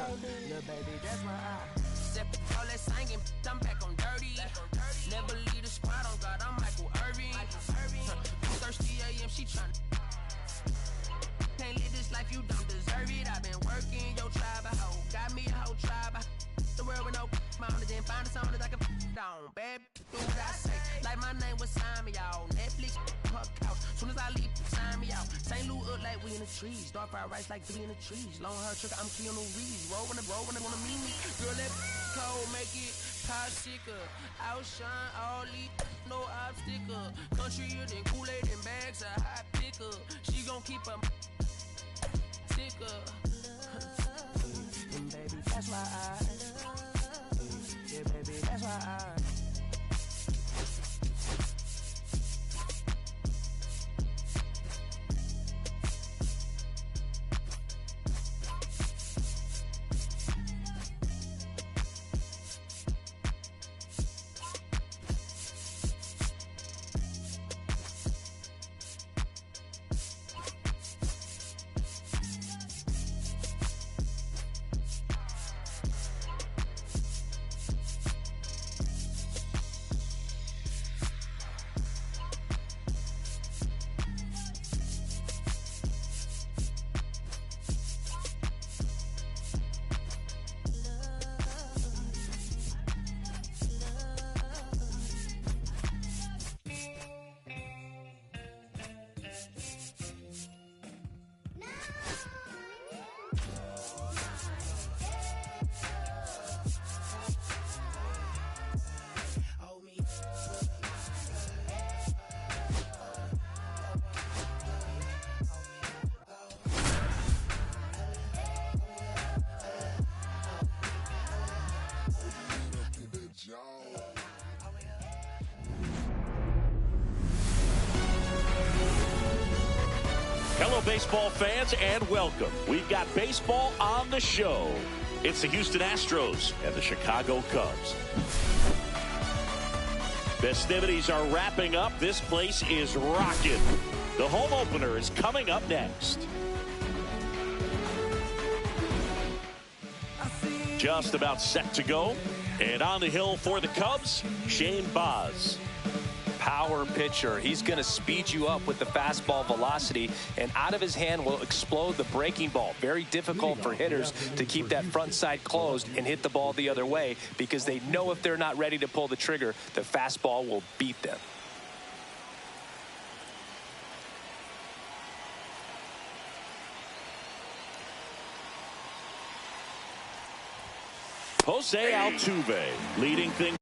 Little baby, that's why I step all that singing, I'm back on dirty. Never leave the squad on God, I'm Michael Irving. 2:30 a.m. she tryna. Can't live this life, you don't deserve it. I've been working your tribe, a hoe. Got me a whole tribe. The world with no mountain, then find a song that I can down. Bad, do what I say. Like my name was sign me out. Netflix, her couch. Soon as I leave, sign me out. St. Louis up like we in the trees. Dark fried rice like 3 in the trees. Long hair trick, I'm Keanu Reeves. Roll when they wanna meet me. Girl, that cold, make it pop sicker. Outshine all these, no obstacle. Country then Kool-Aid and bags, a hot picker. She gon' keep a sticker. And baby, that's why yeah, baby, that's why Hello, baseball fans, and welcome. We've got baseball on the show. It's the Houston Astros and the Chicago Cubs. Festivities are wrapping up. This place is rocking. The home opener is coming up next. Just about set to go. And on the hill for the Cubs, Shane Baz. Power pitcher. He's going to speed you up with the fastball velocity, and out of his hand will explode the breaking ball. Very difficult for hitters to keep that front side closed and hit the ball the other way, because they know if they're not ready to pull the trigger, the fastball will beat them. Jose Altuve leading things.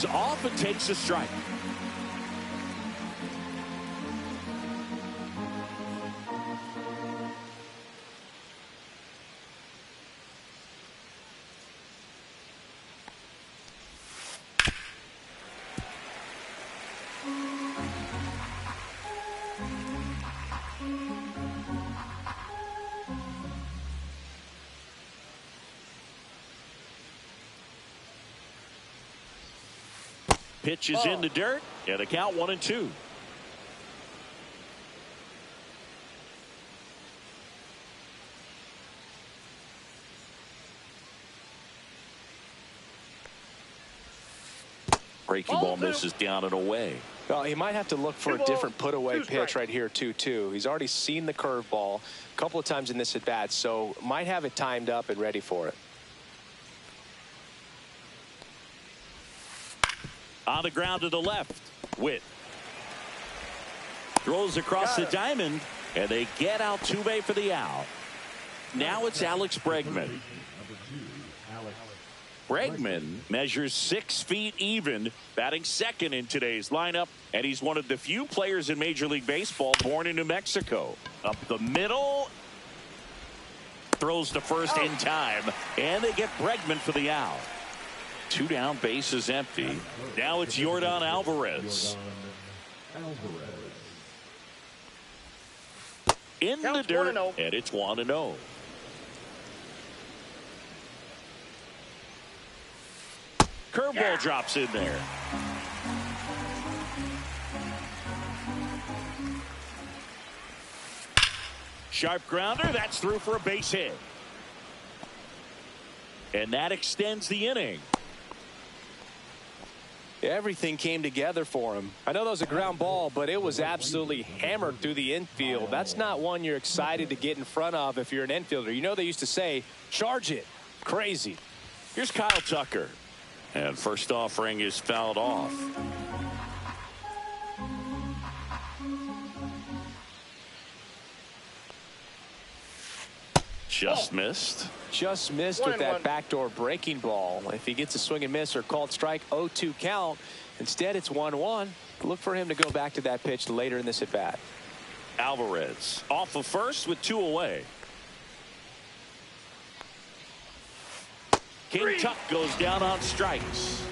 Off and takes a strike. Pitch is in the dirt, and a count 1-2. Breaking ball misses down and away. Well, he might have to look for a different put-away pitch right here, 2-2. He's already seen the curveball a couple of times in this at-bat, so might have it timed up and ready for it. On the ground to the left. Witt throws across the diamond, and they get Altuve for the out. Now it's Alex Bregman. Bregman measures 6 feet even, batting second in today's lineup, and he's one of the few players in Major League Baseball born in New Mexico. Up the middle, throws to first in time, and they get Bregman for the out. 2 down, bases empty. Now it's Yordan Alvarez. In the dirt, and it's 1-0. Curveball drops in there. Sharp grounder, that's through for a base hit. And that extends the inning. Everything came together for him. I know that was a ground ball, but it was absolutely hammered through the infield. That's not one you're excited to get in front of if you're an infielder. You know they used to say, charge it. Crazy. Here's Kyle Tucker. And first offering is fouled off. Just missed. Just missed with that backdoor breaking ball. If he gets a swing and miss or called strike, 0-2 count. Instead, it's 1-1. Look for him to go back to that pitch later in this at bat. Alvarez off of first with 2 away. King Tuck goes down on strikes.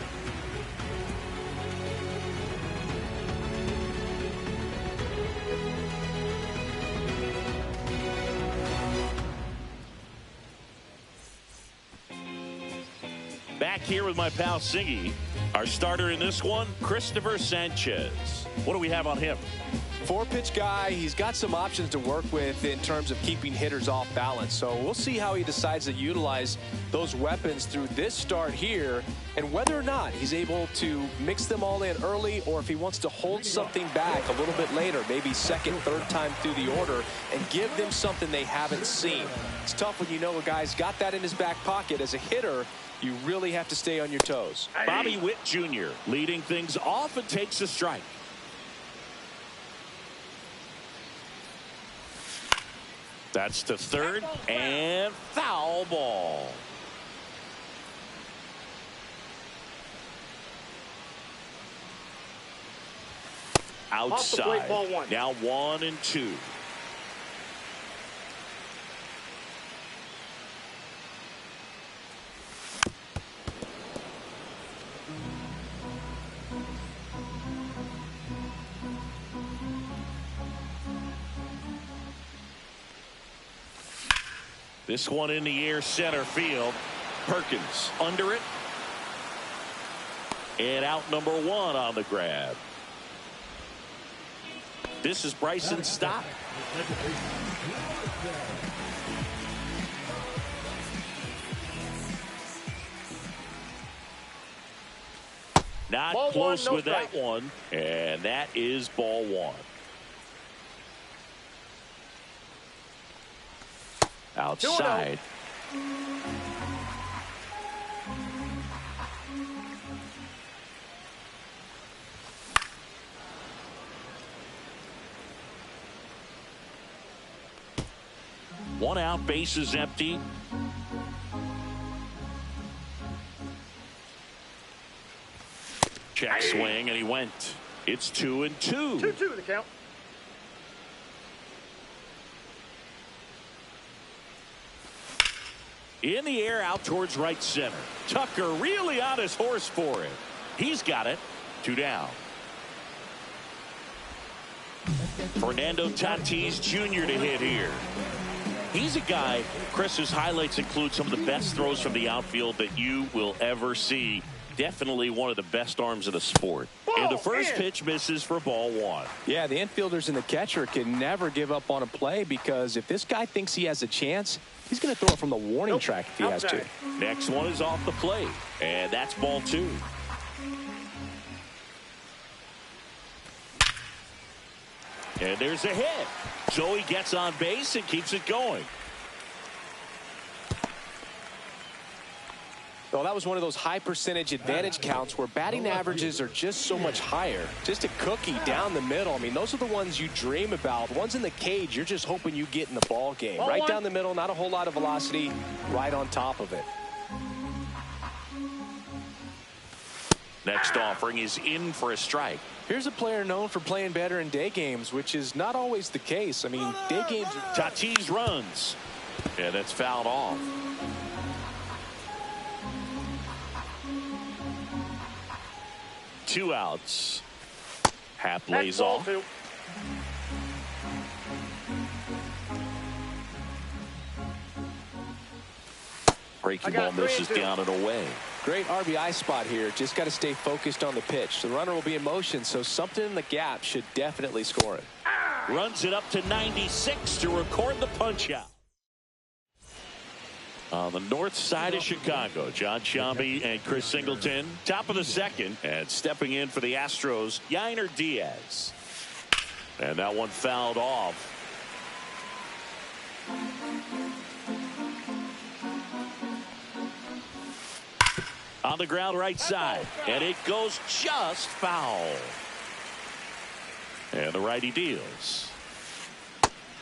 Back here with my pal Siggy. Our starter in this one, Christopher Sanchez. What do we have on him? 4-pitch guy. He's got some options to work with in terms of keeping hitters off balance. So we'll see how he decides to utilize those weapons through this start here, and whether or not he's able to mix them all in early, or if he wants to hold something back a little bit later, maybe second, third time through the order, and give them something they haven't seen. It's tough when you know a guy's got that in his back pocket. As a hitter, you really have to stay on your toes. Bobby Witt Jr. leading things off and takes a strike. That's the third, and foul ball. Outside. Ball 1. Now 1-2. This one in the air, center field. Perkins under it. And out number 1 on the grab. This is Bryson's stop. Not ball close 1, no with strike. that one. And that is ball 1. Outside. One out, bases empty. Check swing, and he went. It's 2-2. 2-2 the count. In the air, out towards right center. Tucker really on his horse for it. He's got it. 2 down. Fernando Tatis Jr. to hit here. He's a guy, Chris's highlights include some of the best throws from the outfield that you will ever see. Definitely one of the best arms of the sport. And the first pitch misses for ball 1. Yeah, the infielders and the catcher can never give up on a play, because if this guy thinks he has a chance, he's going to throw it from the warning track if he has to. Next one is off the plate, and that's ball 2. And there's a hit. So he gets on base and keeps it going. Well, that was one of those high percentage advantage counts where batting averages are just so much higher. Just a cookie down the middle. I mean, those are the ones you dream about. The ones in the cage, you're just hoping you get in the ball game. Right down the middle, not a whole lot of velocity, right on top of it. Next offering is in for a strike. Here's a player known for playing better in day games, which is not always the case. I mean, day games. Tatis runs. And that's fouled off. Two outs. Happ lays off. Breaking ball misses down and away. Great RBI spot here. Just got to stay focused on the pitch. The runner will be in motion, so something in the gap should definitely score it. Runs it up to 96 to record the punch out. On the north side of Chicago, John Sciambi and Chris Singleton. Top of the second, and stepping in for the Astros, Yainer Diaz. And that one fouled off. On the ground right side, and it goes just foul. And the righty deals.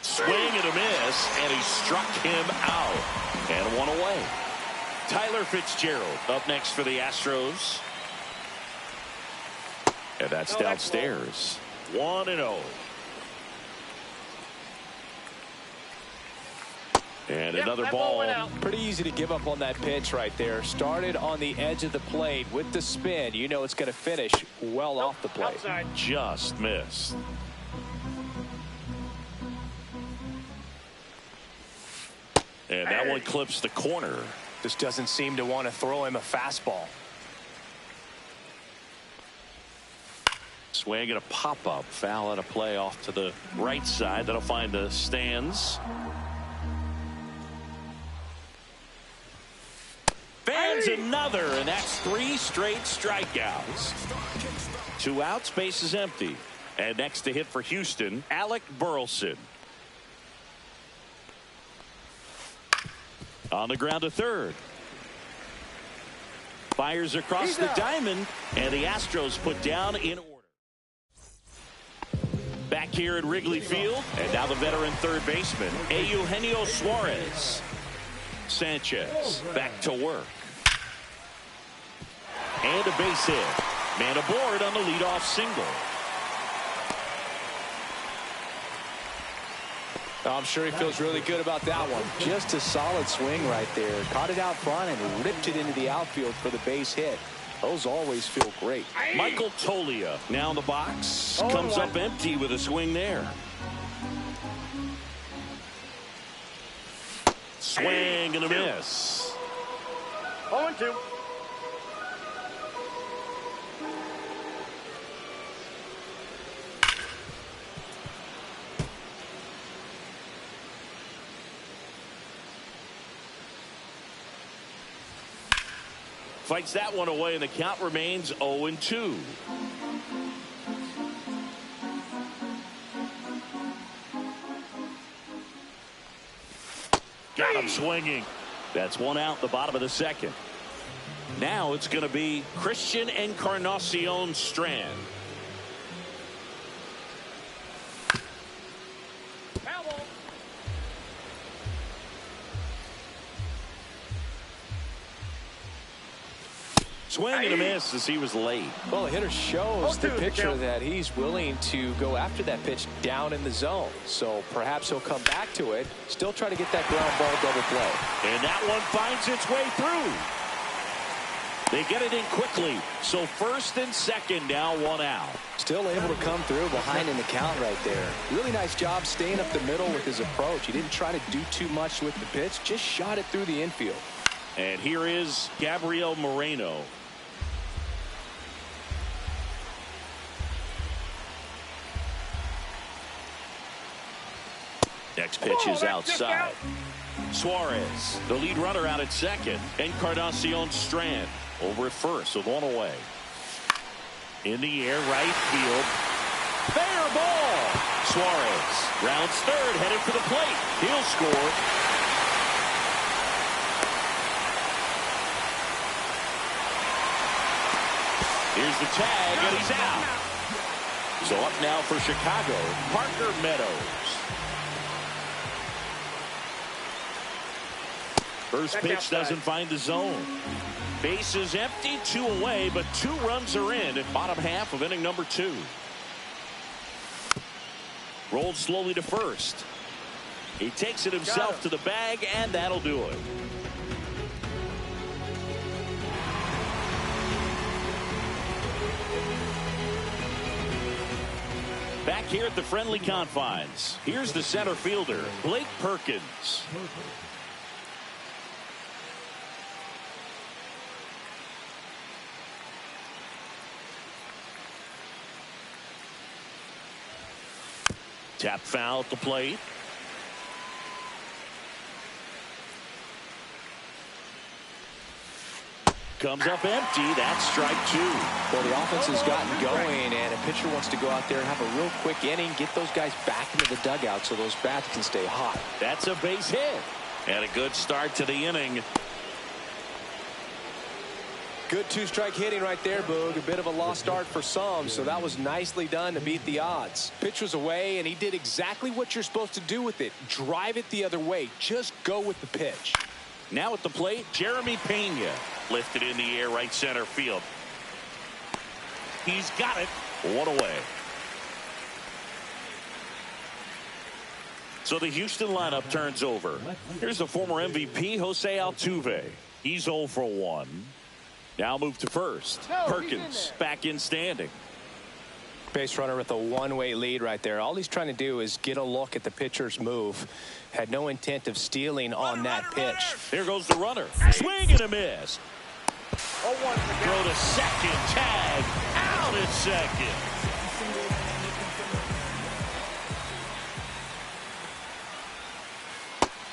Swing and a miss, and he struck him out. And one away. Tyler Fitzgerald up next for the Astros. And that's downstairs. 1-0. And another ball. Pretty easy to give up on that pitch right there. Started on the edge of the plate with the spin. You know it's going to finish well off the plate. Outside. Just missed. And that one clips the corner. Just doesn't seem to want to throw him a fastball. Swing and a pop-up. Foul and a play off to the right side. That'll find the stands. Fans another, and that's 3 straight strikeouts. 2 outs, base is empty. And next to hit for Houston, Alec Burleson. On the ground to third. Fires across the diamond, and the Astros put down in order. Back here at Wrigley Field, and now the veteran third baseman, Eugenio Suarez. Sanchez back to work. And a base hit. Man aboard on the leadoff single. I'm sure he feels really good about that one. Just a solid swing right there. Caught it out front and ripped it into the outfield for the base hit. Those always feel great. Michael Toglia now in the box. Comes up empty with a swing there. Swing and a miss. 0-2. Fights that one away, and the count remains 0-2. Got him swinging. That's 1 out, the bottom of the second. Now it's going to be Christian Encarnacion Strand. Swing and a miss as he was late. Well, the hitter shows the pitcher that he's willing to go after that pitch down in the zone. So perhaps he'll come back to it. Still try to get that ground ball double play. And that one finds its way through. They get it in quickly. So first and second now 1 out. Still able to come through behind in the count right there. Really nice job staying up the middle with his approach. He didn't try to do too much with the pitch. Just shot it through the infield. And here is Gabriel Moreno. Next pitch is outside. Suarez, the lead runner out at second. Encarnacion Strand over at first with 1 away. In the air, right field. Fair ball. Suarez rounds third, headed for the plate. He'll score. Here's the tag, and he's out. So up now for Chicago, Parker Meadows. First pitch doesn't find the zone. Base is empty, 2 away, but 2 runs are in at bottom half of inning number 2. Rolled slowly to first. He takes it himself to the bag, and that'll do it. Back here at the friendly confines, here's the center fielder, Blake Perkins. Tap foul at the plate. Comes up empty. That's strike 2. Well, the offense has gotten going, and a pitcher wants to go out there and have a real quick inning, get those guys back into the dugout so those bats can stay hot. That's a base hit. And a good start to the inning. Good 2-strike hitting right there, Boog. A bit of a lost start for some, so that was nicely done to beat the odds. Pitch was away, and he did exactly what you're supposed to do with it. Drive it the other way. Just go with the pitch. Now at the plate, Jeremy Pena. Lifted in the air, right center field. He's got it. 1 away. So the Houston lineup turns over. Here's the former MVP, Jose Altuve. He's 0 for 1. Now move to first. Perkins back in standing. Base runner with a one-way lead right there. All he's trying to do is get a look at the pitcher's move. Had no intent of stealing on that pitch. There goes the runner. Swing and a miss. Throw to second. Tag. Out at second.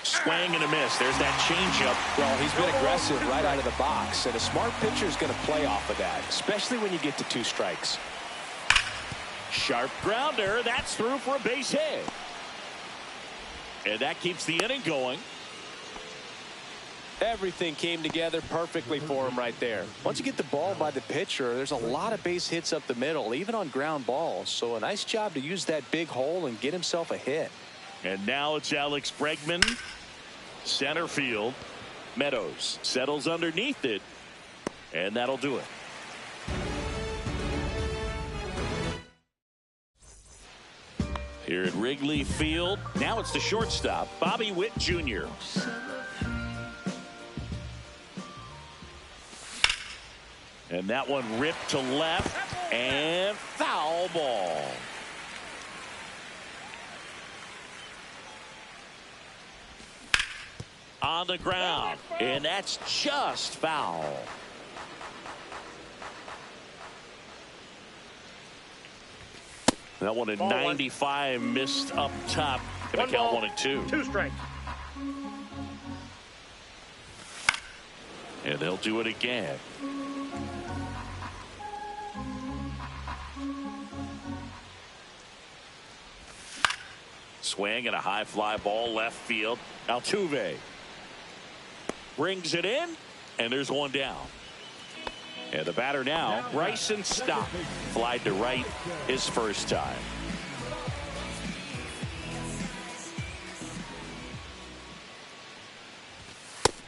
Swing and a miss. There's that changeup. Well, he's been aggressive right out of the box, and a smart pitcher is going to play off of that, especially when you get to 2 strikes. Sharp grounder. That's through for a base hit. And that keeps the inning going. Everything came together perfectly for him right there. Once you get the ball by the pitcher, there's a lot of base hits up the middle, even on ground balls. So a nice job to use that big hole and get himself a hit. And now it's Alex Bregman. Center field. Meadows settles underneath it. And that'll do it. Here at Wrigley Field, now it's the shortstop, Bobby Witt Jr. And that one ripped to left, and foul ball. On the ground, and that's just foul. That one at 95 missed up top. Gonna count 1 and 2. 2 strikes. And they'll do it again. Swing and a high fly ball left field. Altuve brings it in, and there's 1 down. And the batter now, Bryson Stott, flied to right his first time.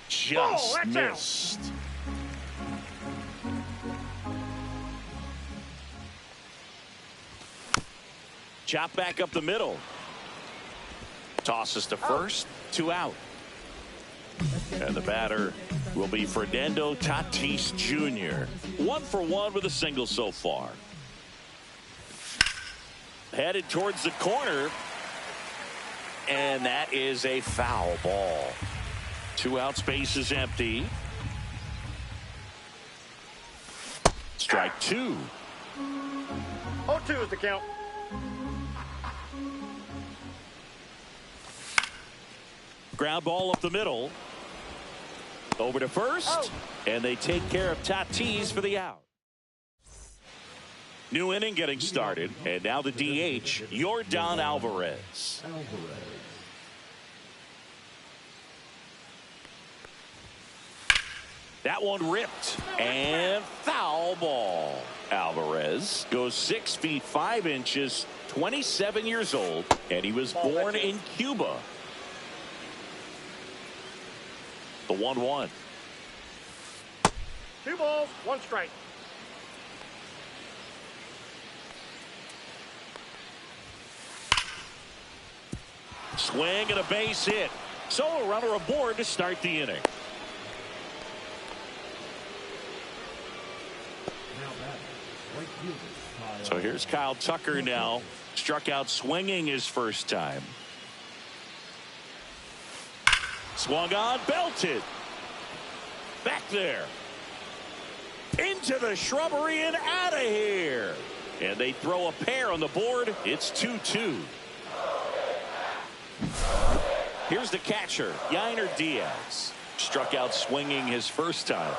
Just missed. Chop back up the middle. Tosses to first, 2 out. And the batter will be Fernando Tatis Jr. 1 for 1 with a single so far. Headed towards the corner. And that is a foul ball. 2 outs, base is empty. Strike 2. 0-2 is the count. Ground ball up the middle. Over to first. And they take care of Tatis for the out. New inning getting started. And now the DH, Yordan Alvarez. That one ripped. And foul ball. Alvarez goes 6 feet 5 inches, 27 years old, and he was born in Cuba. The 1-1. 2 balls, 1 strike. Swing and a base hit. So a runner aboard to start the inning. So here's Kyle Tucker now. Struck out swinging his first time. Swung on, belted. Back there. Into the shrubbery and out of here. And they throw a pair on the board. It's 2-2. Here's the catcher, Yainer Diaz. Struck out swinging his first time.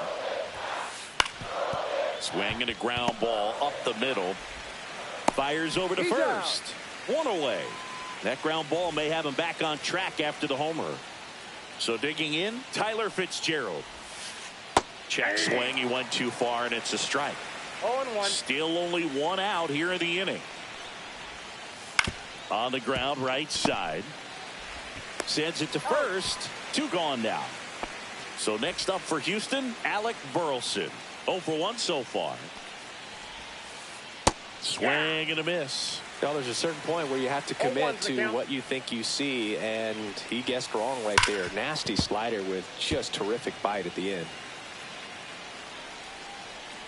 Swing and a ground ball up the middle. Fires over to first. 1 away. That ground ball may have him back on track after the homer. So digging in, Tyler Fitzgerald. Check swing. He went too far, and it's a strike. 0-1. Still only 1 out here in the inning. On the ground, right side. Sends it to first. 2 gone now. So next up for Houston, Alec Burleson. 0 for 1 so far. Swing and a miss. Well, there's a certain point where you have to commit to what you think you see, and he guessed wrong right there. Nasty slider with just terrific bite at the end.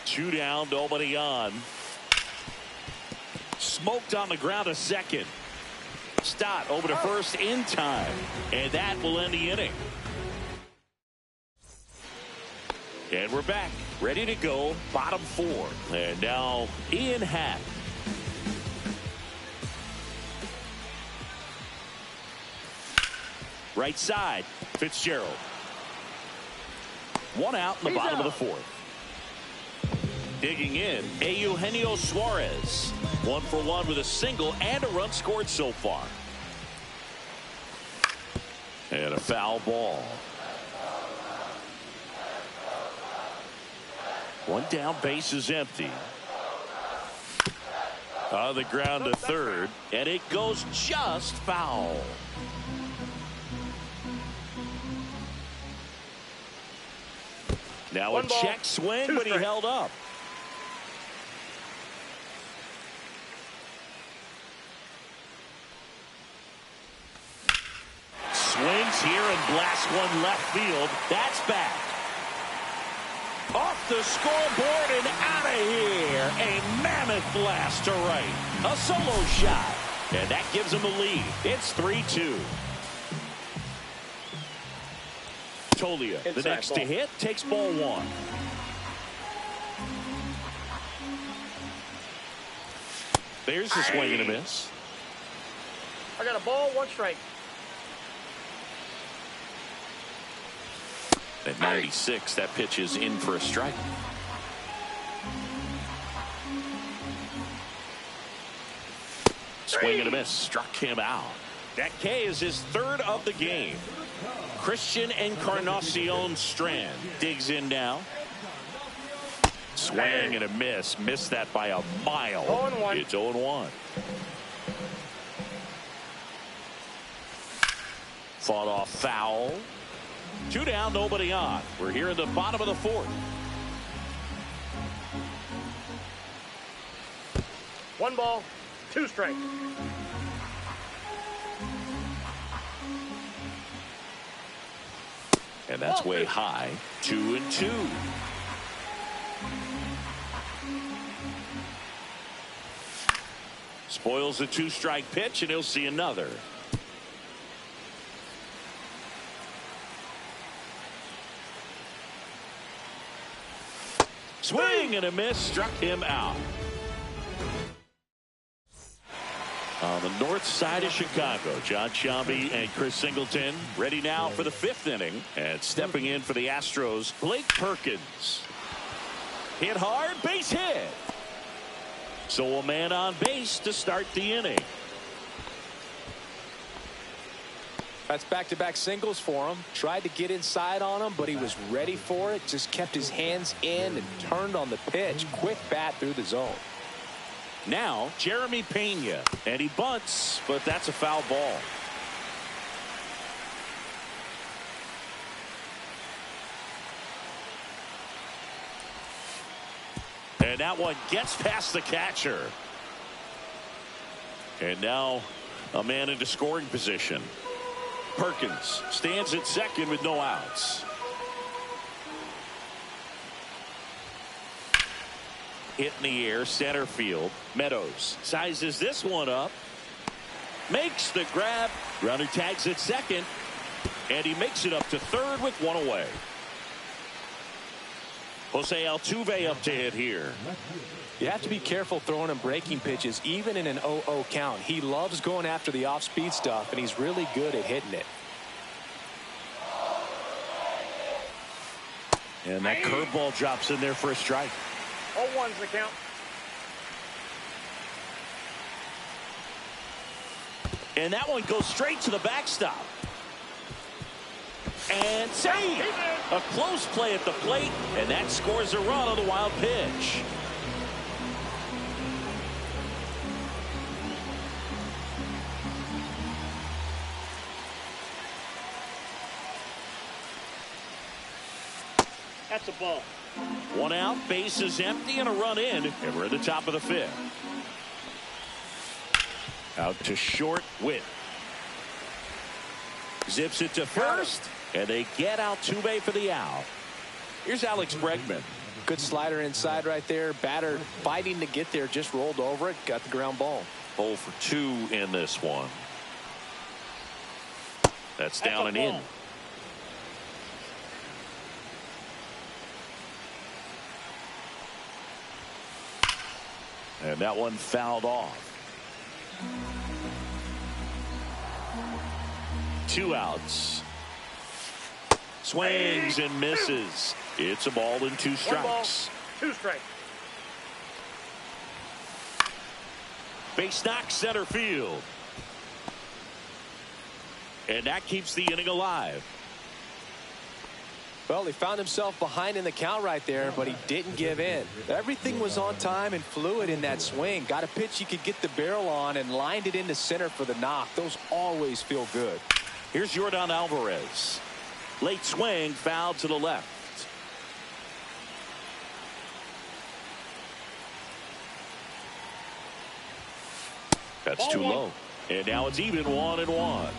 2 down, nobody on. Smoked on the ground a second. Stott over to first in time, and that will end the inning. And we're back, ready to go, bottom 4. And now Ian Happ. Right side, Fitzgerald. 1 out in the bottom of the 4th. Digging in, Eugenio Suarez. 1 for 1 with a single and a run scored so far. And a foul ball. 1 down, base is empty. On the ground to third, and it goes just foul. Now a check swing, but he held up. Swings here and blasts one left field. That's back. Off the scoreboard and out of here. A mammoth blast to right. A solo shot. And that gives him the lead. It's 3-2. Tolia, the next to hit, takes ball 1. There's the swing and a miss. I got a ball, 1 strike. At 96, that pitch is in for a strike. Swing and a miss. Struck him out. That K is his 3rd of the game. Christian Encarnacion Strand digs in now. Swing and a miss. Missed that by a mile. 0-1. It's 0-1. Fought off foul. 2 down, nobody on. We're here in the bottom of the 4th. 1 ball, 2 strikes. And that's way high. 2-2. Spoils the 2-strike pitch, and he'll see another. Swing and a miss, struck him out. On the north side of Chicago, John Sciambi and Chris Singleton ready now for the 5th inning. And stepping in for the Astros, Blake Perkins. Hit hard, base hit. So a man on base to start the inning. That's back-to-back singles for him. Tried to get inside on him, but he was ready for it. Just kept his hands in and turned on the pitch. Quick bat through the zone. Now, Jeremy Pena. And he bunts, but that's a foul ball. And that one gets past the catcher. And now a man into scoring position. Perkins stands at second with no outs. Hit in the air, center field. Meadows sizes this one up. Makes the grab. Runner tags at second. And he makes it up to third with one away. Jose Altuve up to hit here. You have to be careful throwing him breaking pitches, even in an 0-0 count. He loves going after the off-speed stuff, and he's really good at hitting it. And that curveball drops in there for a strike. 0-1's the count. And that one goes straight to the backstop. And save! A close play at the plate, and that scores a run on the wild pitch. That's a ball. One out, base is empty, and a run in, and we're at the top of the fifth. Out to short, Witt. Zips it to first, and they get Altuve for the out. Here's Alex Bregman. Good slider inside right there. Batter fighting to get there, just rolled over it, got the ground ball. 0 for 2 in this one. That's down and in. And that one fouled off. 2 outs. Swings and misses. It's a ball and 2 strikes. 2 strikes. Base knock center field. And that keeps the inning alive. Well, he found himself behind in the count right there, but he didn't give in. Everything was on time and fluid in that swing. Got a pitch he could get the barrel on and lined it into center for the knock. Those always feel good. Here's Yordan Alvarez. Late swing, foul to the left. That's too low. And now it's even 1-1.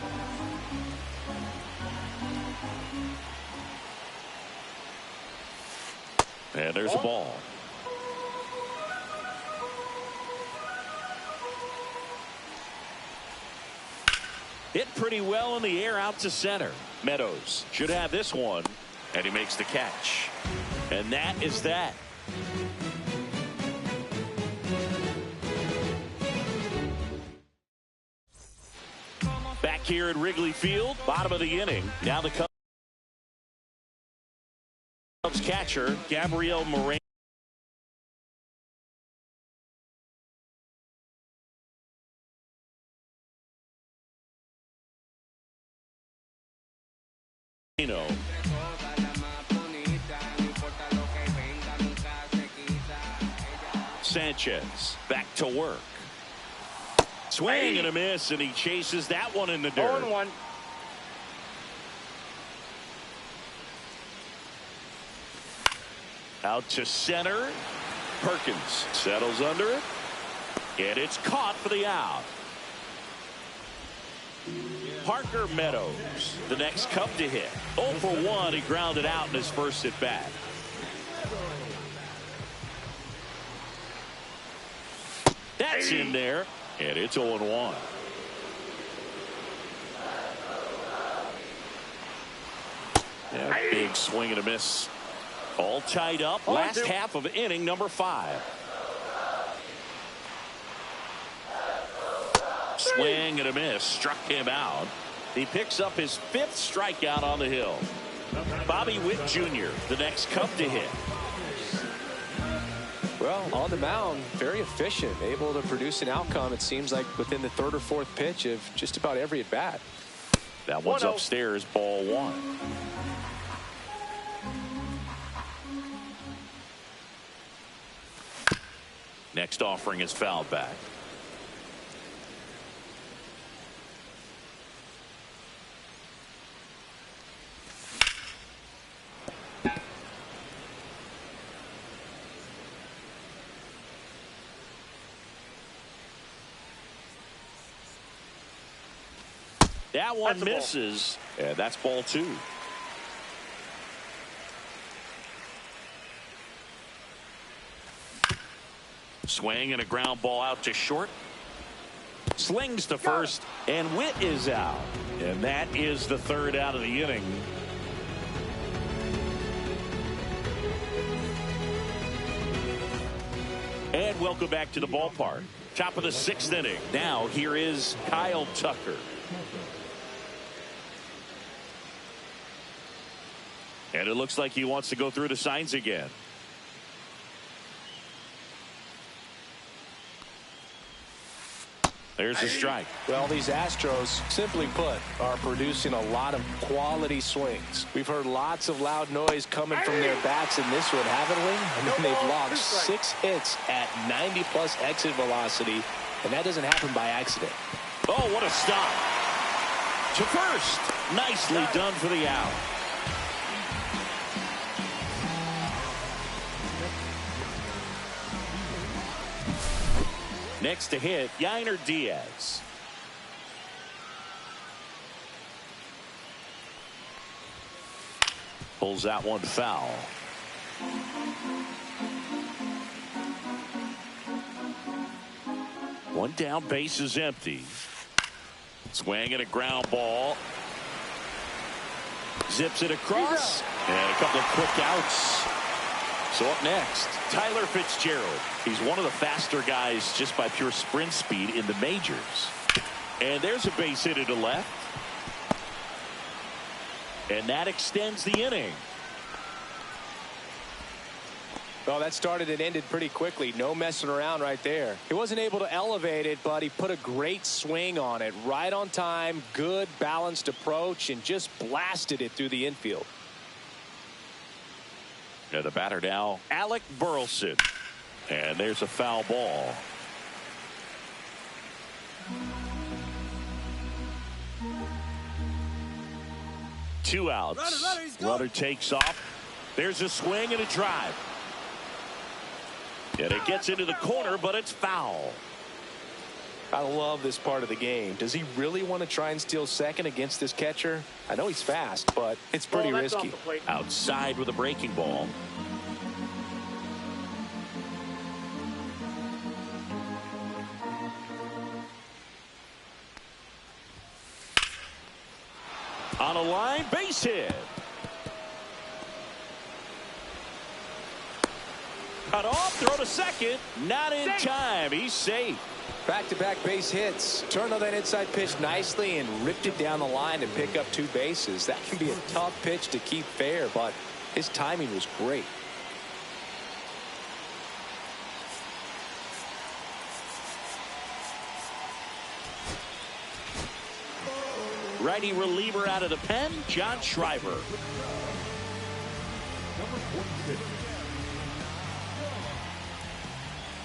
And there's a ball. Hit pretty well in the air out to center. Meadows should have this one, and he makes the catch. And that is that. Back here at Wrigley Field, bottom of the inning. Now the Cubs catcher, Gabriel Moreno. Sanchez back to work. Swing and a miss, and he chases that one in the dirt. 0-1. Out to center. Perkins settles under it. And it's caught for the out. Parker Meadows, the next Cub to hit. 0 for 1. He grounded out in his first at bat. That's in there. And it's 0-1. Yeah, big swing and a miss. All tied up. Last half of inning number 5. Swing and a miss. Struck him out. He picks up his 5th strikeout on the hill. Bobby Witt Jr., the next Cub to hit. Well, on the mound, very efficient, able to produce an outcome, it seems like, within the 3rd or 4th pitch of just about every at-bat. That one's 1-0. upstairs, ball one. Next offering is fouled back. That one misses, and that's ball two. Swing and a ground ball out to short. Slings to first, and Witt is out. And that is the third out of the inning. And welcome back to the ballpark. Top of the sixth inning. Now here is Kyle Tucker. And it looks like he wants to go through the signs again. There's a strike. Well, these Astros, simply put, are producing a lot of quality swings. We've heard lots of loud noise coming from their bats in this one, haven't we? I mean, they've logged 6 hits at 90-plus exit velocity, and that doesn't happen by accident. Oh, what a stop. To first. Nicely done for the out. Next to hit, Yainer Diaz. Pulls that one foul. One down, base is empty. Swing and a ground ball. Zips it across. And a couple of quick outs. So up next, Tyler Fitzgerald. He's one of the faster guys just by pure sprint speed in the majors. And there's a base hit to left. And that extends the inning. Well, that started and ended pretty quickly. No messing around right there. He wasn't able to elevate it, but he put a great swing on it. Right on time, good balanced approach, and just blasted it through the infield. The batter now, Alec Burleson. And there's a foul ball. Two outs. Runner takes off. There's a swing and a drive. And it gets into the corner, but it's foul. I love this part of the game. Does he really want to try and steal second against this catcher? I know he's fast, but it's pretty risky. Outside with a breaking ball. On a line, base hit. Cut off, throw to second. Not in time. He's safe. Back-to-back base hits. Turned on that inside pitch nicely and ripped it down the line to pick up 2 bases. That can be a tough pitch to keep fair, but his timing was great. Righty reliever out of the pen, John Schreiber.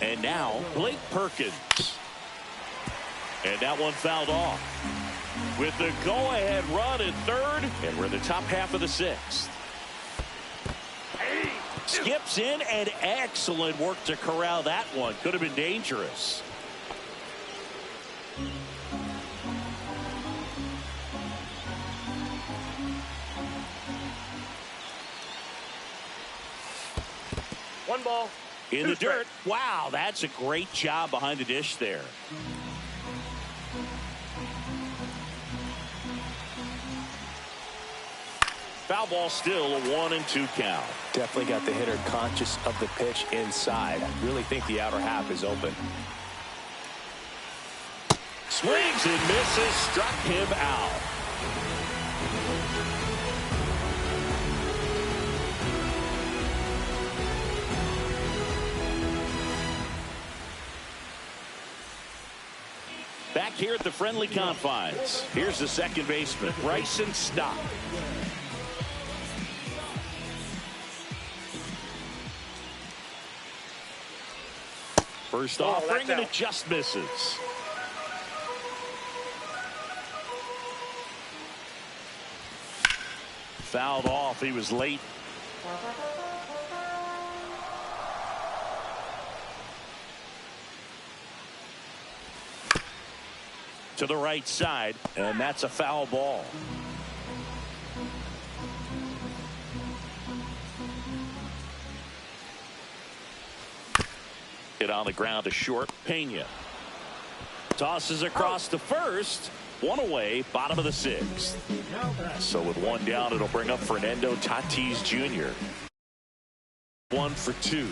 And now Blake Perkins. And that one fouled off. With the go-ahead run at third, and we're in the top half of the sixth. Skips in, and excellent work to corral that one. Could have been dangerous. One ball. In the dirt. Wow, that's a great job behind the dish there. Foul ball, still a 1-2 count. Definitely got the hitter conscious of the pitch inside. I really think the outer half is open. Swings and misses, struck him out. Back here at the friendly confines. Here's the second baseman, Bryson Stott. First offering, and it just misses. Fouled off. He was late. To the right side, and that's a foul ball. Hit on the ground to short. Pena tosses across to first. One away, bottom of the sixth. So with one down, it'll bring up Fernando Tatis Jr. 1 for 2.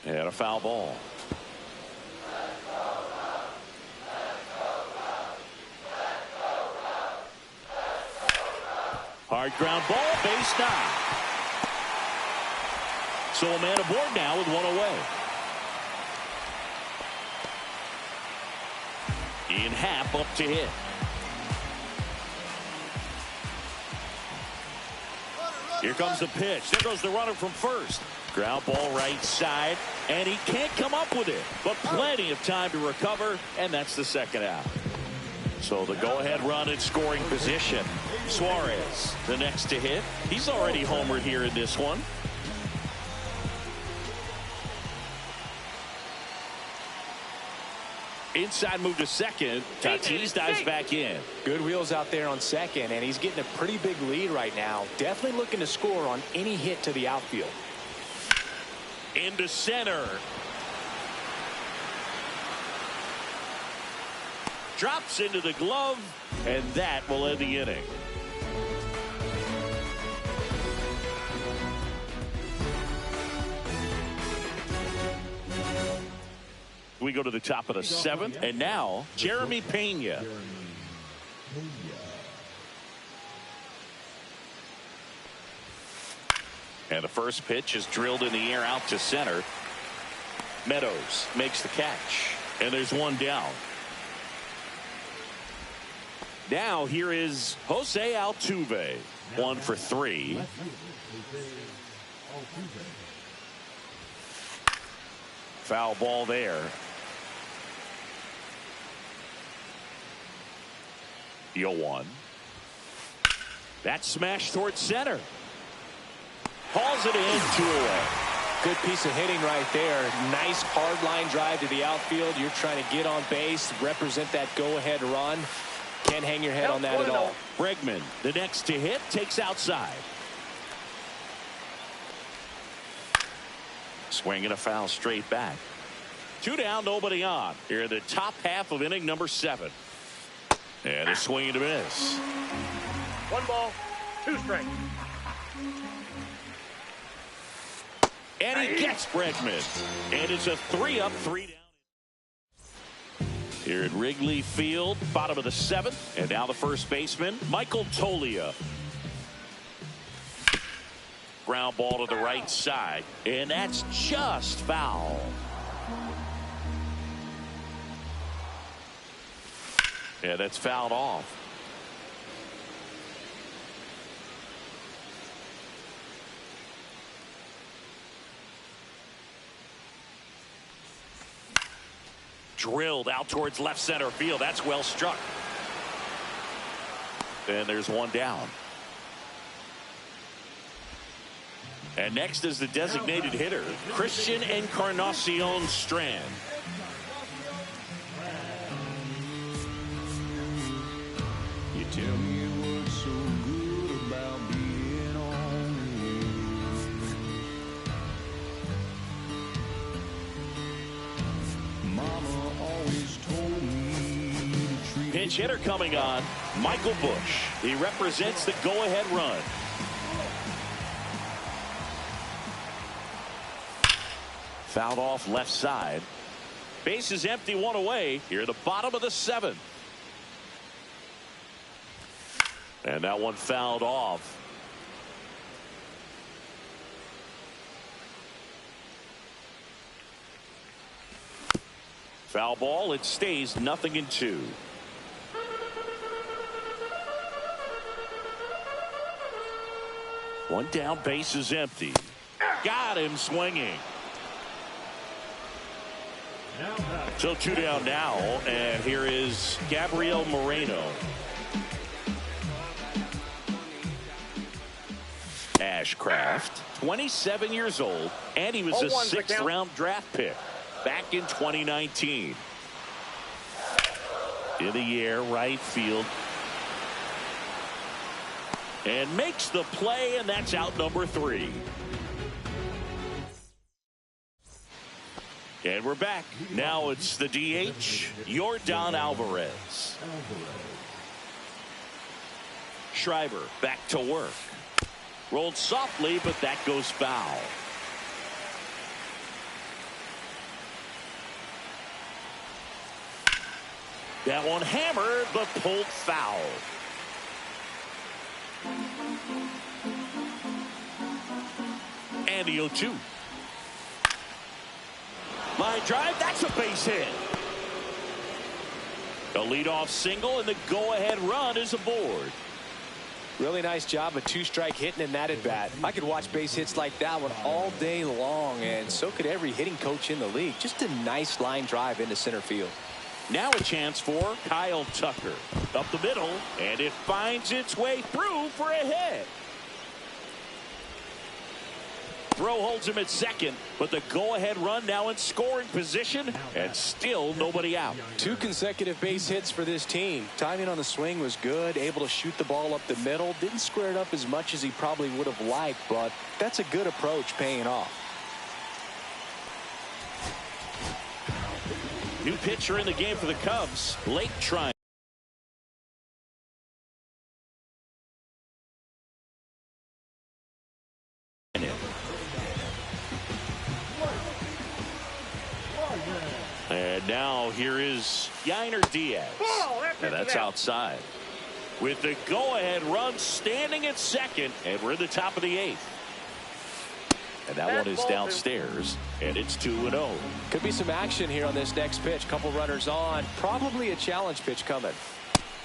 And a foul ball. Hard ground ball, base 9. So a man aboard now with one away. In half, up to hit. Here comes the pitch. There goes the runner from first. Ground ball right side, and he can't come up with it, but plenty of time to recover, and that's the second out. So the go-ahead run in scoring position. Suarez, the next to hit. He's already homered here in this one. Inside move to second. Tatis dives back in. Good wheels out there on second, and he's getting a pretty big lead right now. Definitely looking to score on any hit to the outfield. Into center. Drops into the glove, and that will end the inning. We go to the top of the 7th, and now Jeremy Pena. And the first pitch is drilled in the air out to center. Meadows makes the catch, and there's one down. Now here is Jose Altuve, 1 for 3. Foul ball there. 0-1. That smash towards center. Hauls it in, 2 away. Good piece of hitting right there. Nice hard line drive to the outfield. You're trying to get on base, represent that go-ahead run. Can't hang your head on that at all. Bregman, the next to hit, takes outside. Swinging a foul straight back. 2 down, nobody on. Here in the top half of inning number 7. And a swing and a miss. 1 ball, 2 strikes. And he gets Bregman. And it's a 3-up, 3 down. Here at Wrigley Field, bottom of the 7th. And now the first baseman, Michael Toglia. Ground ball to the right side. And that's just foul. Yeah, that's fouled off. Drilled out towards left center field. That's well struck. And there's one down. And next is the designated hitter, Christian Encarnacion Strand. You tell me what's so good about being on the air. pinch hitter coming on, Michael Bush. He represents the go-ahead run. Fouled off left side. Base is empty, one away. Here at the bottom of the 7th. And that one fouled off. Foul ball. It stays 0-2. One down, base is empty. Got him swinging. So 2 down now, and here is Gabriel Moreno. Ashcraft, 27 years old, and he was a 6th-round draft pick back in 2019. In the air, right field. And makes the play, and that's out number 3. And we're back. Now it's the DH, Yordan Alvarez. Schreiber back to work. Rolled softly, but that goes foul. That one hammered, but pulled foul. And the 0-2. Line drive, that's a base hit. A leadoff single, and the go-ahead run is aboard. Really nice job of 2-strike hitting in that at bat. I could watch base hits like that one all day long, and so could every hitting coach in the league. Just a nice line drive into center field. Now a chance for Kyle Tucker. Up the middle, and it finds its way through for a hit. Throw holds him at second, but the go-ahead run now in scoring position, and still nobody out. 2 consecutive base hits for this team. Timing on the swing was good, able to shoot the ball up the middle. Didn't square it up as much as he probably would have liked, but that's a good approach paying off. New pitcher in the game for the Cubs, Lake trying. And now here is Yainer Diaz. And that's outside. With the go-ahead run standing at second, and we're at the top of the 8th. And that one is downstairs, and it's 2-0. Could be some action here on this next pitch. Couple runners on. Probably a challenge pitch coming.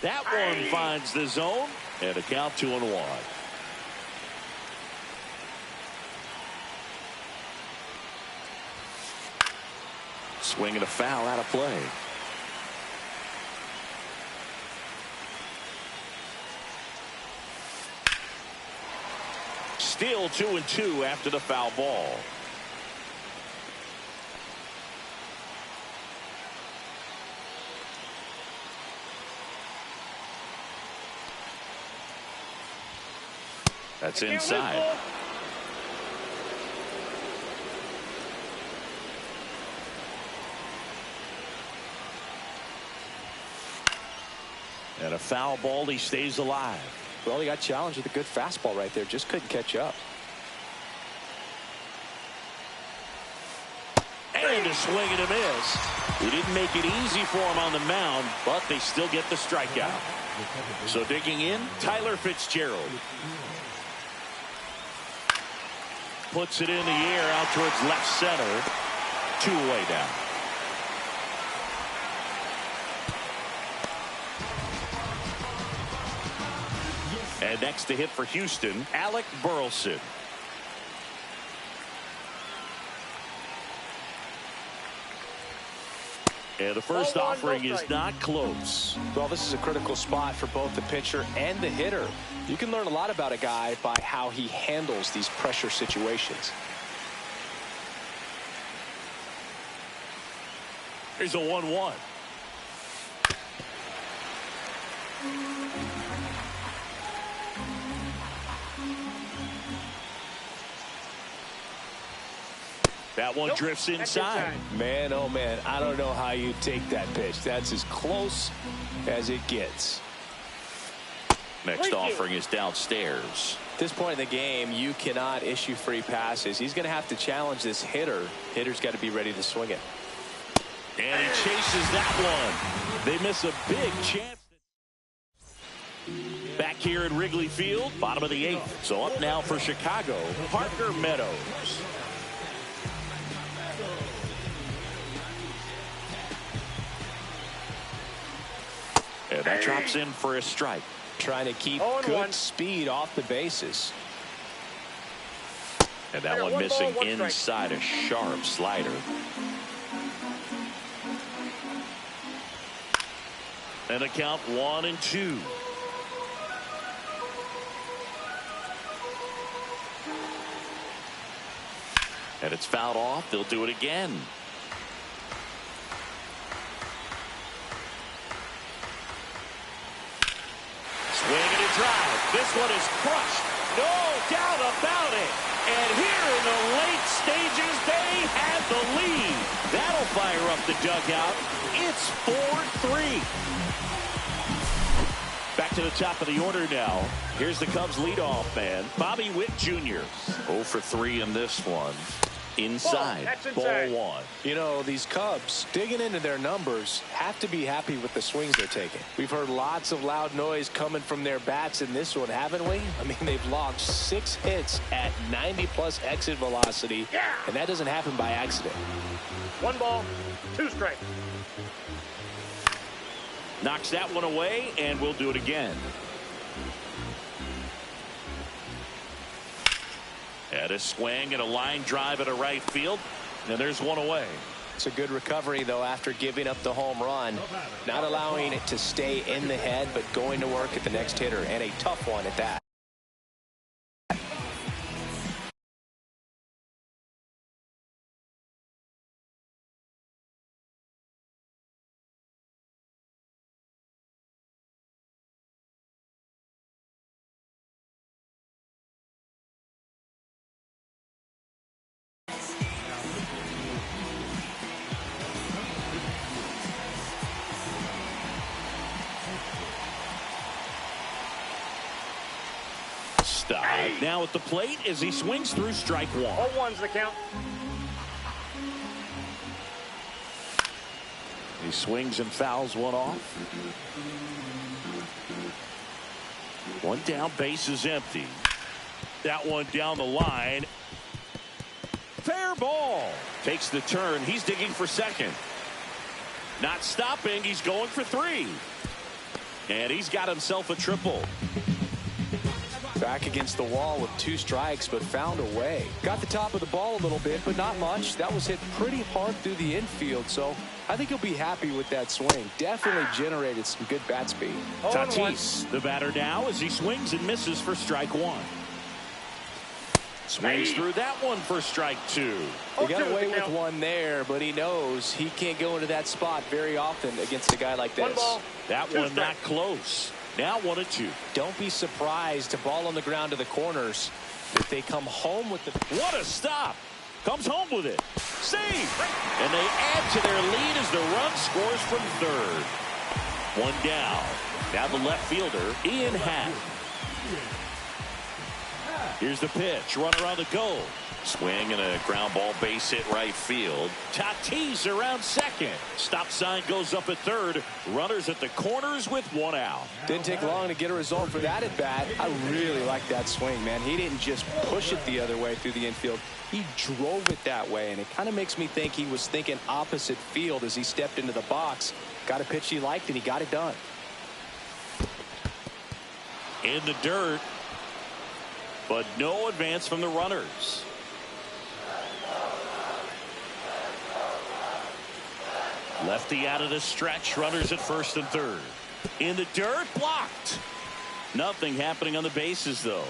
That one finds the zone, and a count 2-1. Swing and a foul out of play. Still 2-2 after the foul ball. That's inside. And a foul ball, he stays alive. Well, he got challenged with a good fastball right there. Just couldn't catch up. And a swing and a miss. He didn't make it easy for him on the mound, but they still get the strikeout. So digging in, Tyler Fitzgerald. Puts it in the air out towards left center. 2 away down. And next to hit for Houston, Alec Burleson. And the first offering is not close. Well, this is a critical spot for both the pitcher and the hitter. You can learn a lot about a guy by how he handles these pressure situations. Here's a 1-1. That one drifts inside. Man, oh man, I don't know how you take that pitch. That's as close as it gets. Next offering is downstairs. At this point in the game, you cannot issue free passes. He's going to have to challenge this hitter. Hitter's got to be ready to swing it. And he chases that one. They miss a big chance. Back here at Wrigley Field, bottom of the 8th. So up now for Chicago, Parker Meadows. And that drops in for a strike. Trying to keep good speed off the bases. And that one missing inside, a sharp slider. And a count 1-2. And it's fouled off. They'll do it again. Swing and a drive. This one is crushed. No doubt about it. And here in the late stages, they have the lead. That'll fire up the dugout. It's 4-3. Back to the top of the order now. Here's the Cubs leadoff man, Bobby Witt Jr. 0 for 3 in this one. Inside. Ball 1. You know, these Cubs, digging into their numbers, have to be happy with the swings they're taking. We've heard lots of loud noise coming from their bats in this one, haven't we? I mean, they've logged 6 hits at 90+ exit velocity, and that doesn't happen by accident. 1 ball, 2 strikes. Knocks that one away, and we'll do it again. And a swing and a line drive at a right field. And there's one away. It's a good recovery, though, after giving up the home run. Not allowing it to stay in the head, but going to work at the next hitter. And a tough one at that. Now at the plate as he swings through strike 1. 0-1's the count. He swings and fouls one off. One down, base is empty. That one down the line. Fair ball. Takes the turn. He's digging for second. Not stopping. He's going for 3. And he's got himself a triple. Back against the wall with 2 strikes, but found a way. Got the top of the ball a little bit, but not much. That was hit pretty hard through the infield, so I think he'll be happy with that swing. Definitely generated some good bat speed. Tatis, the batter now, as he swings and misses for strike 1. Swings through that one for strike 2. He got away with one there, but he knows he can't go into that spot very often against a guy like this. 1 ball. That one not close. Now 1-2. Don't be surprised to ball on the ground to the corners if they come home with the. What a stop. Comes home with it. Save. And they add to their lead as the run scores from third. One down. Now the left fielder, Ian Happ. Here's the pitch. Runner on the go. Swing and a ground ball base hit right field. Tatis around second. Stop sign goes up at third. Runners at the corners with 1 out. Didn't take long to get a result for that at bat. I really like that swing, man. He didn't just push it the other way through the infield. He drove it that way, and it kind of makes me think he was thinking opposite field as he stepped into the box. Got a pitch he liked, and he got it done. In the dirt, but no advance from the runners. Lefty out of the stretch. Runners at first and third. In the dirt, blocked. Nothing happening on the bases, though.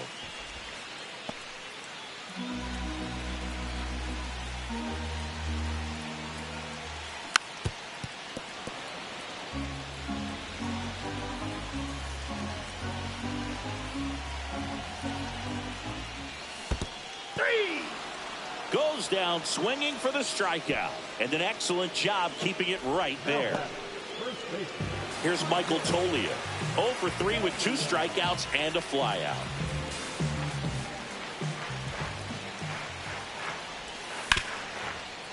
down swinging for the strikeout. And an excellent job keeping it right there. Here's Michael Toglia. 0 for 3 with 2 strikeouts and a flyout.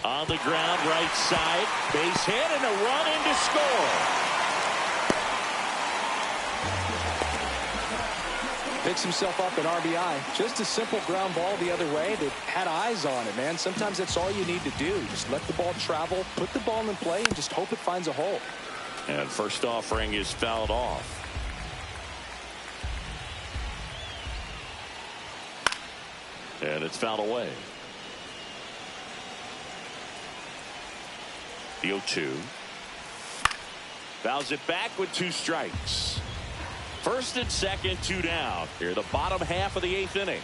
On the ground, right side. Base hit and a run in to score. Picks himself up an RBI. Just a simple ground ball the other way that had eyes on it, man. Sometimes that's all you need to do. Just let the ball travel, put the ball in play, and just hope it finds a hole. And first offering is fouled off. And it's fouled away. The 0-2. Fouls it back with 2 strikes. First and second, 2 down. Here, the bottom half of the 8th inning.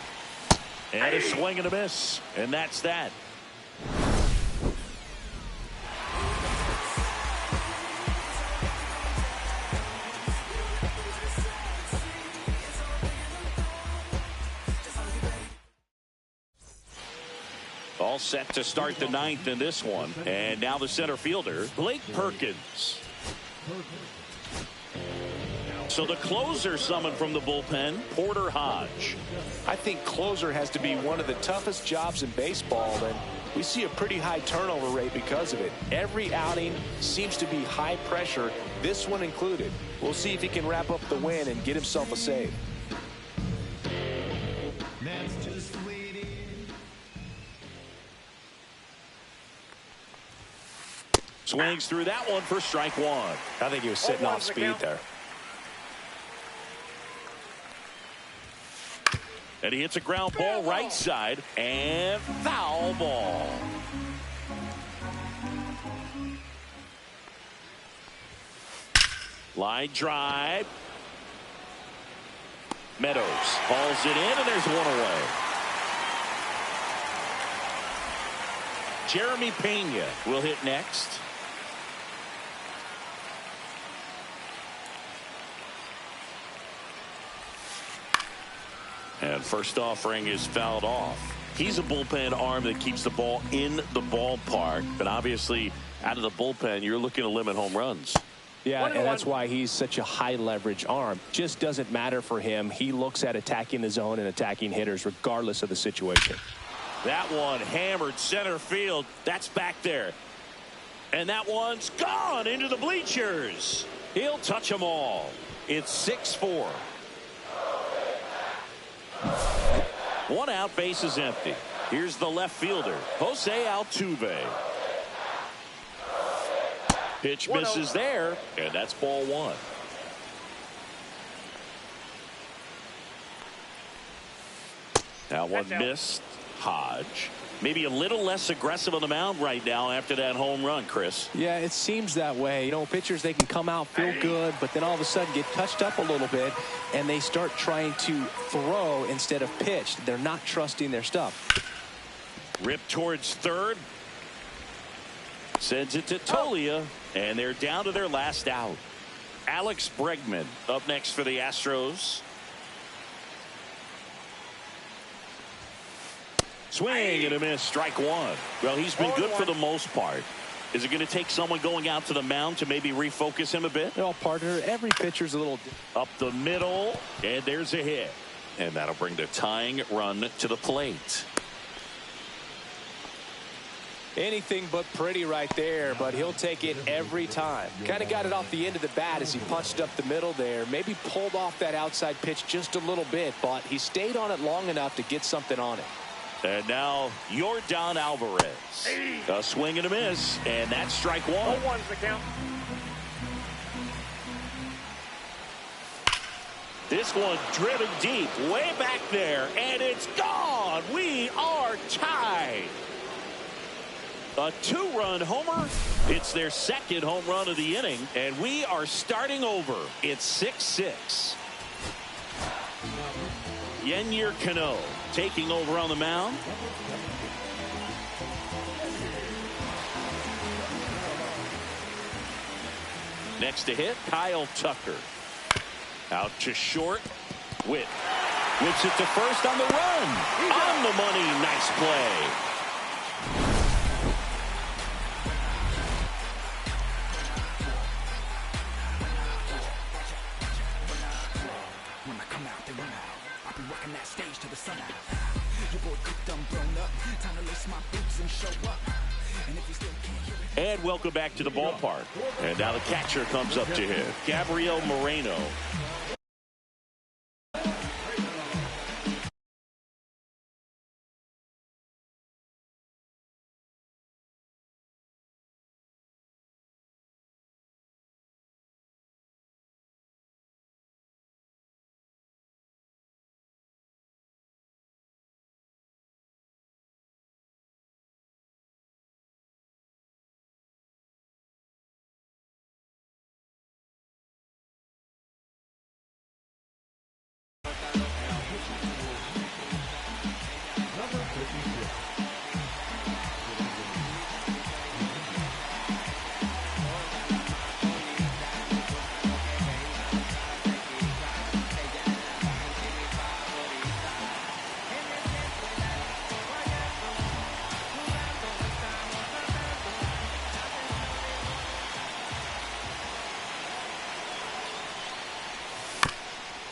And a swing and a miss. And that's that. All set to start the 9th in this one. And now the center fielder, Blake Perkins. So the closer summoned from the bullpen, Porter Hodge. I think closer has to be one of the toughest jobs in baseball, and we see a pretty high turnover rate because of it. Every outing seems to be high pressure, this one included. We'll see if he can wrap up the win and get himself a save. Swings through that one for strike 1. I think he was sitting off speed there. And he hits a ground ball right side and foul ball. Line drive. Meadows hauls it in, and there's one away. Jeremy Pena will hit next. And first offering is fouled off. He's a bullpen arm that keeps the ball in the ballpark. But obviously, out of the bullpen, you're looking to limit home runs. Yeah, and that's why he's such a high leverage arm. Just doesn't matter for him. He looks at attacking the zone and attacking hitters regardless of the situation. That one hammered center field. That's back there. And that one's gone into the bleachers. He'll touch them all. It's 6-4. 1 out, base is empty. Here's the left fielder, Jose Altuve. Pitch misses there, and that's ball 1. Now one missed. Hodge maybe a little less aggressive on the mound right now after that home run, Chris. Yeah, it seems that way. You know, pitchers, they can come out, feel good, but then all of a sudden get touched up a little bit, and they start trying to throw instead of pitch. They're not trusting their stuff. Rip towards third. Sends it to Toglia, and they're down to their last out. Alex Bregman up next for the Astros. Swing and a miss, strike 1. Well, he's been good for the most part. Is it going to take someone going out to the mound to maybe refocus him a bit? Well, partner, every pitcher's a little up the middle, and there's a hit. And that'll bring the tying run to the plate. anything but pretty right there, but he'll take it every time. Kind of got it off the end of the bat as he punched up the middle there. Maybe pulled off that outside pitch just a little bit, but he stayed on it long enough to get something on it. And now Yordan Alvarez. A swing and a miss, and that's strike one. 0-1's the count. This one driven deep, way back there, and it's gone. We are tied. A two-run homer. It's their second home run of the inning, and we are starting over. It's 6-6. Yennier Cano taking over on the mound. Next to hit, Kyle Tucker. Out to short. Witt whips it to first on the run. On the money. Nice play. And welcome back to the ballpark. And now the catcher comes up to him, Gabriel Moreno.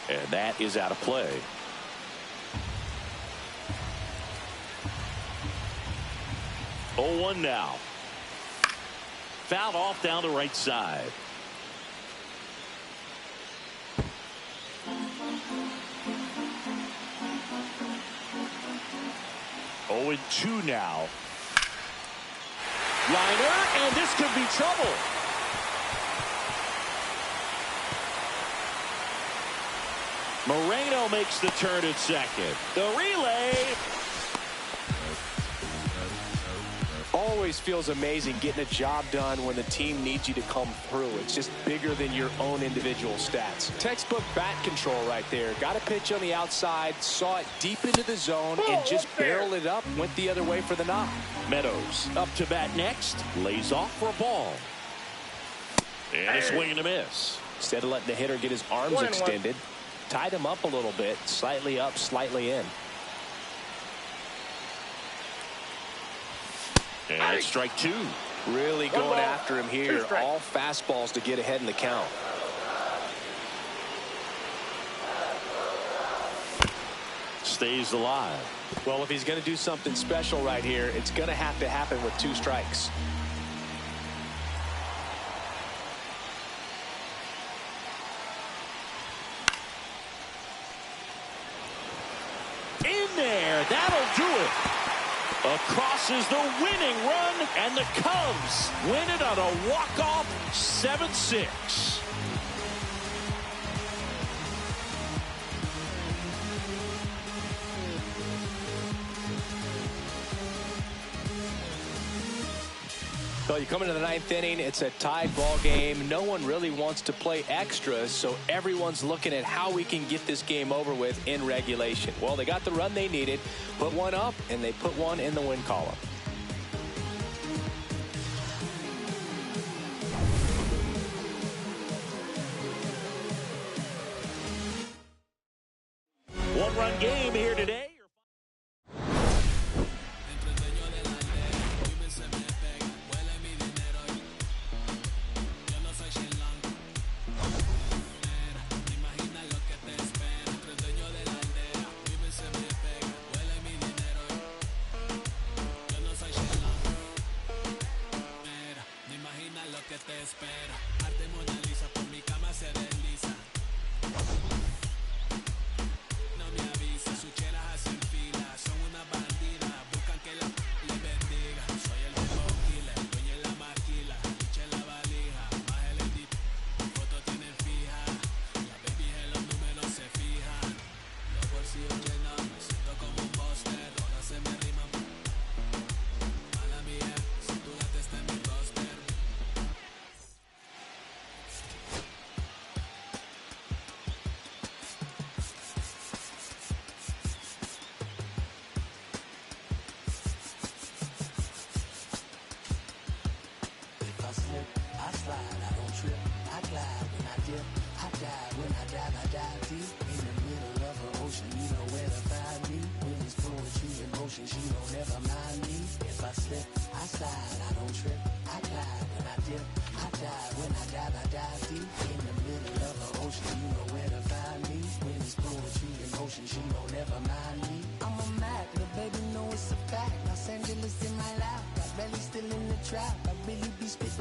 And that is out of play. Oh, 1 now. Fouled off down the right side. Oh, and 2 now. Liner, and this could be trouble. Moreno makes the turn at second. The relay. Always feels amazing getting a job done when the team needs you to come through. It's just bigger than your own individual stats. Textbook bat control right there. Got a pitch on the outside, saw it deep into the zone, and just barreled it up, went the other way for the knock. Meadows up to bat next, lays off for a ball. And a swing and a miss. Instead of letting the hitter get his arms extended, tied him up a little bit, slightly up, slightly in. And strike 2. Really going after him here. All fastballs to get ahead in the count. Stays alive. Well, if he's going to do something special right here, it's going to have to happen with 2 strikes. In there, that'll do it. Across is the winning run, and the Cubs win it on a walk-off 7-6. Well, you come into the 9th inning, it's a tied ball game. No one really wants to play extras, so everyone's looking at how we can get this game over with in regulation. Well, they got the run they needed, put one up, and they put one in the win column. One-run game here today. I'm a Mac, the baby know it's a fact. Los Angeles in my lap, got belly still in the trap. I really be spitting